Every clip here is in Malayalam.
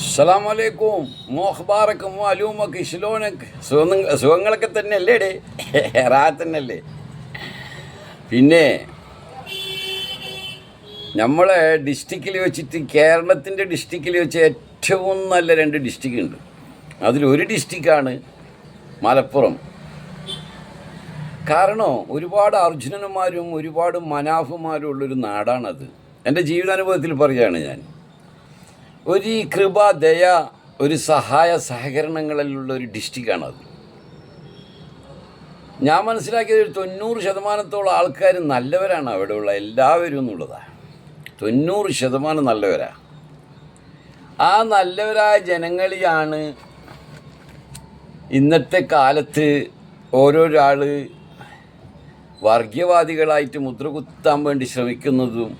അസ്സലാമലൈക്കും മോഹ്ബാറക്കും അലൂമക്ക് ഷിലോനക്ക് സുഖങ്ങളൊക്കെ തന്നെ അല്ലേ ഡേ റാത്തന്നല്ലേ. പിന്നെ നമ്മളെ ഡിസ്ട്രിക്റ്റിൽ വെച്ചിട്ട് കേരളത്തിൻ്റെ ഡിസ്ട്രിക്റ്റിൽ വെച്ച് ഏറ്റവും നല്ല 2 ഡിസ്ട്രിക്റ്റ് ഉണ്ട്. അതിലൊരു ഡിസ്ട്രിക്റ്റാണ് മലപ്പുറം. കാരണം ഒരുപാട് അർജുനന്മാരും ഒരുപാട് മനാഫുമാരും ഉള്ളൊരു നാടാണത്. എൻ്റെ ജീവിതാനുഭവത്തിൽ പറയുകയാണ് ഞാൻ. ഒരു കൃപ, ദയ, ഒരു സഹായ സഹകരണങ്ങളിലുള്ള ഒരു ഡിസ്ട്രിക്റ്റാണത്. ഞാൻ മനസ്സിലാക്കിയത് ഒരു 90% ആൾക്കാർ നല്ലവരാണ് അവിടെയുള്ള എല്ലാവരും എന്നുള്ളതാണ്. 90% നല്ലവരാണ്. ആ നല്ലവരായ ജനങ്ങളെയാണ് ഇന്നത്തെ കാലത്ത് ഓരോരാൾ വർഗീയവാദികളായിട്ട് മുദ്രകുത്താൻ വേണ്ടി ശ്രമിക്കുന്നതും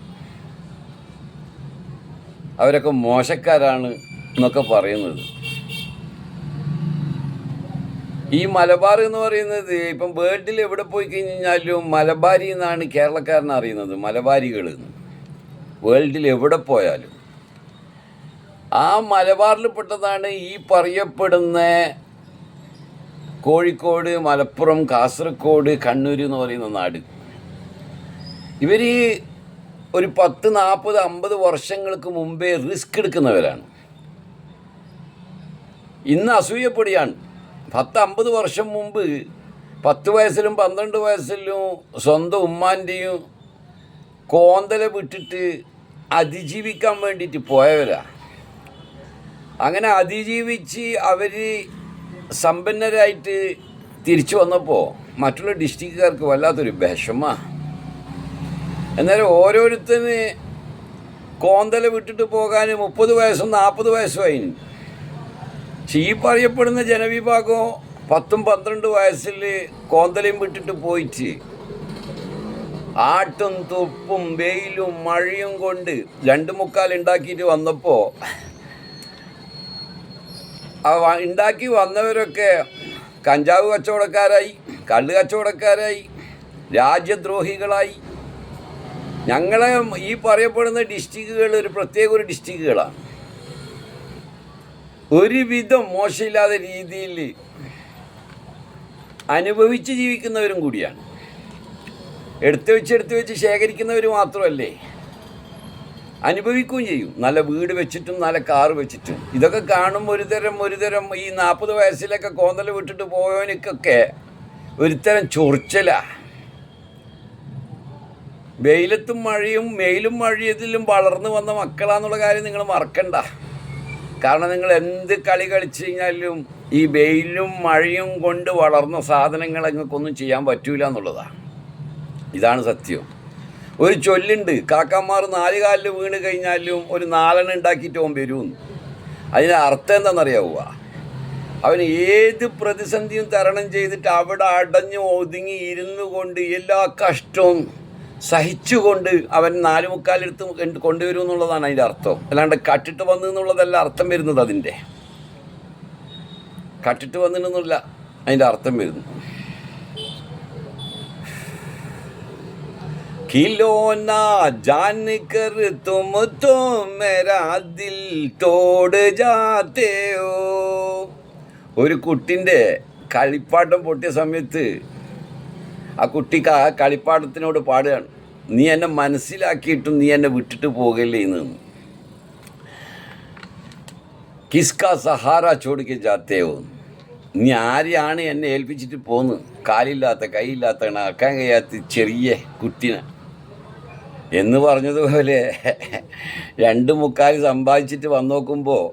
അവരൊക്കെ മോശക്കാരാണ് എന്നൊക്കെ പറയുന്നത്. ഈ മലബാർ എന്ന് പറയുന്നത് ഇപ്പം വേൾഡിൽ എവിടെ പോയി കഴിഞ്ഞാലും മലബാരി എന്നാണ് കേരളക്കാരനെ അറിയുന്നത്. മലബാരികൾ വേൾഡിൽ എവിടെ പോയാലും ആ മലബാറിൽപ്പെട്ടതാണ് ഈ പറയപ്പെടുന്ന കോഴിക്കോട്, മലപ്പുറം, കാസർഗോഡ്, കണ്ണൂർ എന്ന് പറയുന്ന നാട്. ഇവർ ഒരു 10, 40, 50 വർഷങ്ങൾക്ക് മുമ്പേ റിസ്ക് എടുക്കുന്നവരാണ്. ഇന്ന് അസൂയപ്പെടുകയാണ്. 10, 50 വർഷം മുമ്പ് 10 വയസ്സിലും 12 വയസ്സിലും സ്വന്തം ഉമ്മാൻ്റെയും കോന്തല വിട്ടിട്ട് അതിജീവിക്കാൻ വേണ്ടിയിട്ട് പോയവരാണ്. അങ്ങനെ അതിജീവിച്ച് അവർ സമ്പന്നരായിട്ട് തിരിച്ചു വന്നപ്പോൾ മറ്റുള്ള ഡിസ്ട്രിക്റ്റുകാർക്ക് വല്ലാത്തൊരു വിഷമമാണ്. എന്നാലും ഓരോരുത്തന് കോന്തല വിട്ടിട്ട് പോകാൻ 30 വയസ്സും 40 വയസ്സും ആയി. പക്ഷെ ഈ പറയപ്പെടുന്ന ജനവിഭാഗം 10, 12 വയസ്സിൽ കോന്തലയും വിട്ടിട്ട് പോയിട്ട് ആട്ടും തുപ്പും വെയിലും മഴയും കൊണ്ട് 2.25 ഉണ്ടാക്കിയിട്ട് വന്നപ്പോൾ ഉണ്ടാക്കി വന്നവരൊക്കെ കഞ്ചാവ് കച്ചവടക്കാരായി, കള്ള് കച്ചവടക്കാരായി, രാജ്യദ്രോഹികളായി. ഞങ്ങളെ ഈ പറയപ്പെടുന്ന ഡിസ്ട്രിക്റ്റുകൾ ഒരു പ്രത്യേക ഒരു ഡിസ്ട്രിക്റ്റുകളാണ്. ഒരുവിധം മോശമില്ലാത്ത രീതിയിൽ അനുഭവിച്ച് ജീവിക്കുന്നവരും കൂടിയാണ്. എടുത്തു വെച്ച് ശേഖരിക്കുന്നവർ മാത്രമല്ലേ, അനുഭവിക്കുകയും ചെയ്യും. നല്ല വീട് വെച്ചിട്ടും നല്ല കാറ് വെച്ചിട്ടും. ഇതൊക്കെ കാണുമ്പോൾ ഒരുതരം ഈ 40 വയസ്സിലൊക്കെ കോന്തല വിട്ടിട്ട് പോയവനക്കൊക്കെ ഒരുതരം ചൊറിച്ചലാണ്. വെയിലത്തും മഴയും മെയിലും മഴയത്തിലും വളർന്നു വന്ന മക്കളാന്നുള്ള കാര്യം നിങ്ങൾ മറക്കണ്ട. കാരണം നിങ്ങൾ എന്ത് കളി കളിച്ചു കഴിഞ്ഞാലും ഈ വെയിലും മഴയും കൊണ്ട് വളർന്ന സാധനങ്ങൾ നിങ്ങൾക്കൊന്നും ചെയ്യാൻ പറ്റൂല എന്നുള്ളതാണ്. ഇതാണ് സത്യം. ഒരു ചൊല്ലുണ്ട്, കാക്കന്മാർ 4 കാലിൽ വീണ് കഴിഞ്ഞാലും ഒരു 4 ഉണ്ടാക്കിയിട്ട് അവൻ വരുമെന്ന്. അതിന് അർത്ഥം എന്താണെന്നറിയാവുക? അവൻ ഏത് പ്രതിസന്ധിയും തരണം ചെയ്തിട്ട് അവിടെ അടഞ്ഞു ഒതുങ്ങി ഇരുന്നു കൊണ്ട് എല്ലാ കഷ്ടവും സഹിച്ചുകൊണ്ട് അവൻ 4.25 കൊണ്ടുവരും എന്നുള്ളതാണ് അതിൻ്റെ അർത്ഥം. അല്ലാണ്ട് കട്ടിട്ട് വന്നു എന്നുള്ളതല്ല അർത്ഥം വരുന്നത്. അതിൻ്റെ കട്ടിട്ട് വന്നിട്ടെന്നില്ല അതിൻ്റെ അർത്ഥം വരുന്നു. खिलौना जान कर तुम तो मेरा दिल तोड़ जाते हो. ഒരു കുട്ടിൻ്റെ കളിപ്പാട്ടം പൊട്ടിയ സമയത്ത് ആ കുട്ടിക്ക് ആ കളിപ്പാട്ടത്തിനോട് പാടുകയാണ്, നീ എന്നെ മനസ്സിലാക്കിയിട്ടും നീ എന്നെ വിട്ടിട്ട് പോകല്ലേ എന്ന്. കിസ്കാ സഹാര ചോടിക്ക് ജാത്തേവോ, നീ ആരെയാണ് എന്നെ ഏൽപ്പിച്ചിട്ട് പോന്ന്? കാലില്ലാത്ത കൈയില്ലാത്ത നടക്കാൻ കഴിയാത്ത ചെറിയ കുട്ടിനെ എന്ന് പറഞ്ഞതുപോലെ 2.25 സമ്പാദിച്ചിട്ട് വന്ന് നോക്കുമ്പോൾ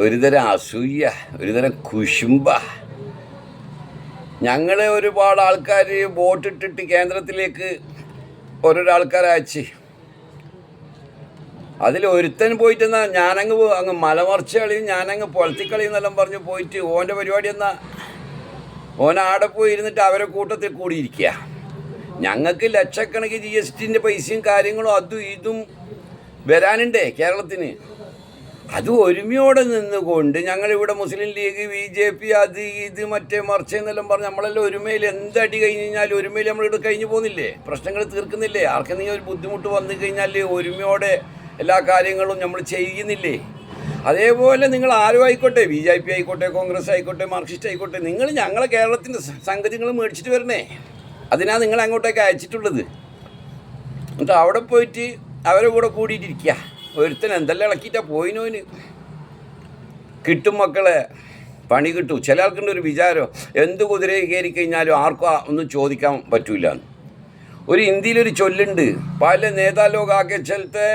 ഒരുതരം അസൂയ, ഒരുതരം കുശുമ്പ. ഞങ്ങളെ ഒരുപാട് ആൾക്കാർ വോട്ടിട്ടിട്ട് കേന്ദ്രത്തിലേക്ക് ഓരോരോ ആൾക്കാരെ അയച്ച്, അതിൽ ഒരുത്തൻ പോയിട്ടെന്നാ അങ്ങ് മലമറിച്ച് കളിയും ഞാനങ്ങ് പൊളത്തിക്കളിയും എന്നെല്ലാം പറഞ്ഞ് പോയിട്ട് ഓൻ്റെ പരിപാടി എന്നാ ഓൻ ആടെ പോയി ഇരുന്നിട്ട് അവരെ കൂട്ടത്തിൽ കൂടിയിരിക്കുക. ഞങ്ങൾക്ക് ലക്ഷക്കണക്കിന് GSTൻ്റെ പൈസയും കാര്യങ്ങളും അതും ഇതും വരാനുണ്ടേ കേരളത്തിന്. അത് ഒരുമയോടെ നിന്നുകൊണ്ട് ഞങ്ങളിവിടെ മുസ്ലിം ലീഗ്, BJP, അത് ഇത് മറ്റേ മറിച്ചെന്നെല്ലാം പറഞ്ഞ് നമ്മളെല്ലാം ഒരുമയിൽ എന്തടി കഴിഞ്ഞ് കഴിഞ്ഞാൽ ഒരുമയിൽ നമ്മളിവിടെ കഴിഞ്ഞു പോകുന്നില്ലേ, പ്രശ്നങ്ങൾ തീർക്കുന്നില്ലേ? ആർക്കെന്തെങ്കിലും ഒരു ബുദ്ധിമുട്ട് വന്നു കഴിഞ്ഞാൽ ഒരുമയോടെ എല്ലാ കാര്യങ്ങളും നമ്മൾ ചെയ്യുന്നില്ലേ? അതേപോലെ നിങ്ങൾ ആരും ആയിക്കോട്ടെ, BJP ആയിക്കോട്ടെ, കോൺഗ്രസ് ആയിക്കോട്ടെ, മാർക്സിസ്റ്റ് ആയിക്കോട്ടെ, നിങ്ങൾ ഞങ്ങളെ കേരളത്തിൻ്റെ സംഗതി നിങ്ങൾ മേടിച്ചിട്ട് വരണേ. അതിനാണ് നിങ്ങൾ അങ്ങോട്ടേക്ക് അയച്ചിട്ടുള്ളത്. എന്നിട്ട് അവിടെ പോയിട്ട് അവരെ കൂടെ കൂടിയിട്ടിരിക്കുക. ഒരുത്തൻ എന്തെല്ലാം ഇളക്കിയിട്ടാണ് പോയിനോന്. കിട്ടും മക്കളെ, പണി കിട്ടും. ചില ആൾക്കുണ്ട് ഒരു വിചാരം, എന്ത് കുതിരയിൽ കയറി കഴിഞ്ഞാലും ആർക്കും ഒന്നും ചോദിക്കാൻ പറ്റൂല. ഒരു ഹിന്ദിയിലൊരു ചൊല്ലുണ്ട്, പല നേതാ ലോഗ് ആകെ ചലത്തെ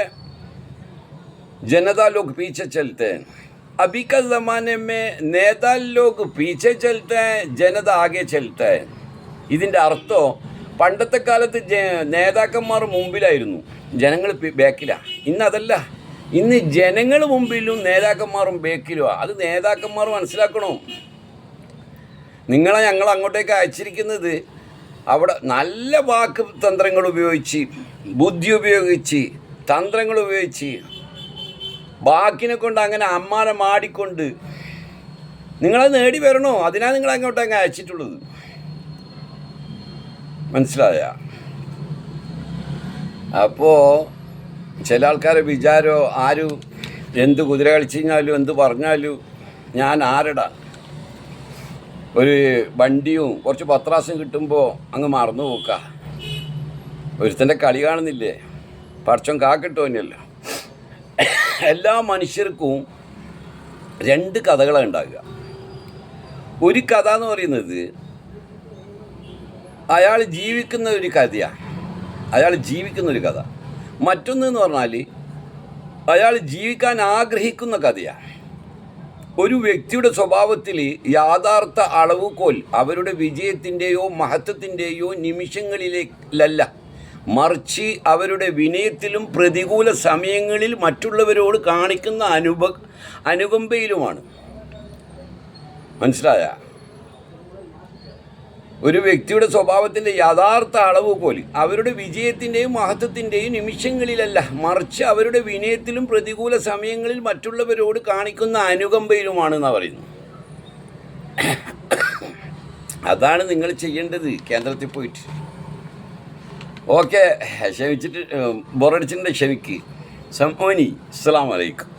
जनता लोग पीछे चलते हैं. अभी का ज़माने में नेता लोग पीछे चलते हैं, जनता आगे चलता है. ഇതിൻ്റെ അർത്ഥം പണ്ടത്തെ കാലത്ത് നേതാക്കന്മാർ മുമ്പിലായിരുന്നു, ജനങ്ങൾ ബാക്കിലാണ്. ഇന്നതല്ല, ഇന്ന് ജനങ്ങൾ മുമ്പിലും നേതാക്കന്മാരും ബാക്കിലുമാണ്. അത് നേതാക്കന്മാർ മനസ്സിലാക്കണം. ഞങ്ങൾ അങ്ങോട്ടേക്ക് അയച്ചിരിക്കുന്നത് അവിടെ നല്ല വാക്ക് തന്ത്രങ്ങൾ ഉപയോഗിച്ച്, ബുദ്ധി ഉപയോഗിച്ച്, തന്ത്രങ്ങൾ ഉപയോഗിച്ച്, ബാക്കിനെ കൊണ്ട് അങ്ങനെ അമ്മാനെ മാടിക്കൊണ്ട് നിങ്ങളത് നേടി വരണോ. അതിനാണ് നിങ്ങൾ അങ്ങോട്ടങ്ങ് അയച്ചിട്ടുള്ളത്. മനസ്സിലായ? അപ്പോൾ ചില ആൾക്കാരെ വിചാരോ, ആരും എന്ത് കുതിര കളിച്ചു കഴിഞ്ഞാലും എന്ത് പറഞ്ഞാലും ഞാൻ ആരടാ. ഒരു വണ്ടിയും കുറച്ച് പത്രാസും കിട്ടുമ്പോൾ അങ്ങ് മറന്നു പോക്ക. ഒരുത്തൻ്റെ കളി കാണുന്നില്ലേ, പടച്ചോൻ കാക്കിട്ടുമല്ലോ. എല്ലാ മനുഷ്യർക്കും രണ്ട് കഥകളാണ് ഉണ്ടാകുക. ഒരു കഥ എന്ന് പറയുന്നത് അയാൾ ജീവിക്കുന്ന ഒരു കഥയാണ്, അയാൾ ജീവിക്കുന്ന ഒരു കഥ. മറ്റൊന്നെന്ന് പറഞ്ഞാൽ അയാൾ ജീവിക്കാൻ ആഗ്രഹിക്കുന്ന കഥയാണ്. ഒരു വ്യക്തിയുടെ സ്വഭാവത്തിൽ യാഥാർത്ഥ അളവുകോൽ അവരുടെ വിജയത്തിൻ്റെയോ മഹത്വത്തിൻ്റെയോ നിമിഷങ്ങളിലല്ല, മറിച്ച് അവരുടെ വിനയത്തിലും പ്രതികൂല സമയങ്ങളിൽ മറ്റുള്ളവരോട് കാണിക്കുന്ന അനുകമ്പയിലുമാണ്. മനസ്സിലായ? ഒരു വ്യക്തിയുടെ സ്വഭാവത്തിൻ്റെ യഥാർത്ഥ അളവുകോൽ അവരുടെ വിജയത്തിൻ്റെയും മഹത്വത്തിൻ്റെയും നിമിഷങ്ങളിലല്ല, മറിച്ച് അവരുടെ വിനയത്തിലും പ്രതികൂല സമയങ്ങളിൽ മറ്റുള്ളവരോട് കാണിക്കുന്ന അനുകമ്പയിലുമാണെന്നാണ് പറയുന്നത്. അതാണ് നിങ്ങൾ ചെയ്യേണ്ടത് കേന്ദ്രത്തിൽ പോയിട്ട്. ഓക്കെ, ക്ഷമിച്ചിട്ട് ബോറടിച്ചിട്ടുണ്ട്, ക്ഷമിക്ക്. സമോനി, അസ്സലാമു അലൈക്കും.